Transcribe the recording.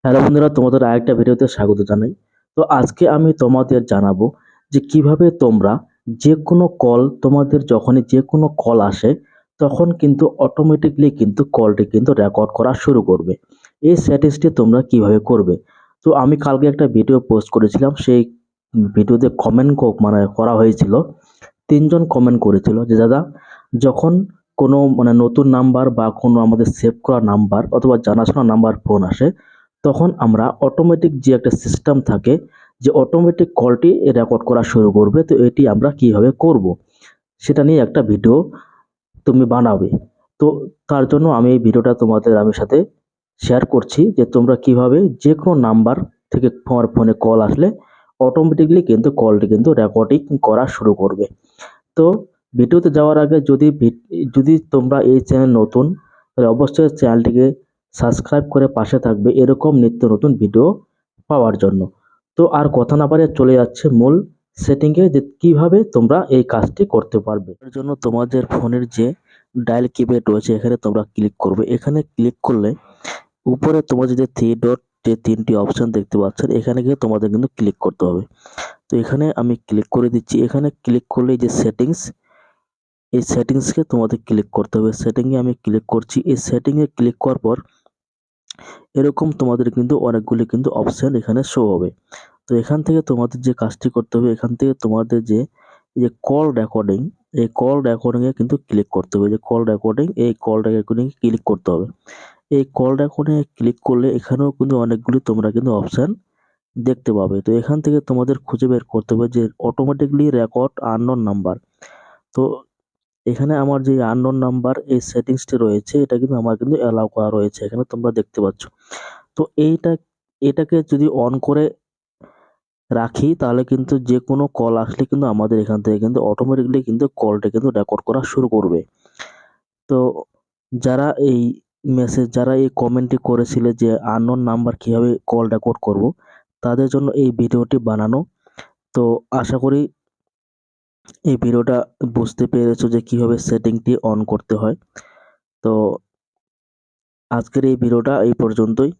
Hello বন্ধুরা, তোমাদের আরেকটা ভিডিওতে স্বাগত জানাই। তো আজকে আমি তোমাদের জানাবো যে কিভাবে তোমরা যে কোনো কল, তোমাদের যখনই যে কোনো কল আসে তখন কিন্তু অটোমেটিকলি কিন্তু কলটি কিন্তু রেকর্ড করা শুরু করবে। এই সেটিংসটি তোমরা কিভাবে করবে? তো আমি কালকে একটা ভিডিও পোস্ট করেছিলাম, সেই ভিডিওতে কমেন্ট মানে করা হয়েছিল। ৩ জন কমেন্ট করেছিল যে দাদা, যখন কোনো মানে নতুন নাম্বার বা কোনো আমাদের সেভ করা নাম্বার অথবা জানাশোনা নাম্বার ফোন আসে, তখন আমরা অটোমেটিক যে একটা সিস্টেম থাকে, যে অটোমেটিক কলটি রেকর্ড করা শুরু করবে। তো এটি আমরা কিভাবে করব, সেটা নিয়ে একটা ভিডিও তুমি বানাবে। তো তার জন্য আমি এই ভিডিওটা আমি সাথে শেয়ার করছি যে তোমরা কিভাবে যে কোনো নাম্বার থেকে তোমার ফোনে কল আসলে অটোমেটিকলি কিন্তু কলটি কিন্তু রেকর্ডিং করা শুরু করবে। তো ভিডিওতে যাওয়ার আগে যদি তোমরা এই চ্যানেল নতুন, তাহলে অবশ্যই চ্যানেলটিকে সাবস্ক্রাইব করে পাশে থাকবে এরকম নিত্য নতুন ভিডিও পাওয়ার জন্য। তো আর কথা না বাড়িয়ে চলে যাচ্ছে মূল সেটিংয়ে, যে কিভাবে তোমরা এই কাজটি করতে পারবে। এর জন্য তোমাদের ফোনের যে ডায়াল কিপ্যাড রয়েছে এখানে তোমরা ক্লিক করবে। এখানে ক্লিক করলে উপরে তোমরা যদি থ্রি ডট যে তিনটি অপশন দেখতে পাচ্ছেন, এখানে গিয়ে তোমাদের কিন্তু ক্লিক করতে হবে। তো এখানে আমি ক্লিক করে দিচ্ছি। এখানে ক্লিক করলে যে সেটিংস, এই সেটিংসকে তোমাদের ক্লিক করতে হবে। সেটিংয়ে আমি ক্লিক করছি। এই সেটিংয়ে ক্লিক করার পর এরকম তোমাদের কিন্তু অনেকগুলি কিন্তু অপশন এখানে শো হবে। তো এখান থেকে তোমাদের যে কাজটি করতে হবে, এখান থেকে তোমাদের যে এই যে কল রেকর্ডিং, এই কল রেকর্ডিং এ কিন্তু ক্লিক করতে হবে। যে কল রেকর্ডিং, এই কল রেকর্ডিং এ ক্লিক করতে হবে। এই কল রেকর্ডিং এ ক্লিক করলে এখানেও কিন্তু অনেকগুলি তোমরা কিন্তু অপশন দেখতে পাবে। তো এখান থেকে তোমাদের খুঁজে বের করতে হবে যে অটোমেটিকলি রেকর্ড আননোন নাম্বার। তো এখানে আমার যে আননোন নাম্বার এই সেটিংসটি রয়েছে, এটা কিন্তু আমার কিন্তু অ্যালাউ করা রয়েছে, এখানে তোমরা দেখতে পাচ্ছ। তো এটাকে যদি অন করে রাখি তাহলে কিন্তু যে কোনো কল আসলে কিন্তু আমাদের এখান থেকে কিন্তু অটোমেটিকলি কিন্তু কলটা কিন্তু রেকর্ড করা শুরু করবে। তো যারা এই যারা এই কমেন্টটি করেছিলে যে আননোন নাম্বার কিভাবে কল রেকর্ড করব, তাদের জন্য এই ভিডিওটি বানানো। তো আশা করি এই ভিডিওটা বুঝতে পেরেছো যে কিভাবে সেটিংটি অন করতে হয়। তো আজকের এই ভিডিওটা এই পর্যন্তই।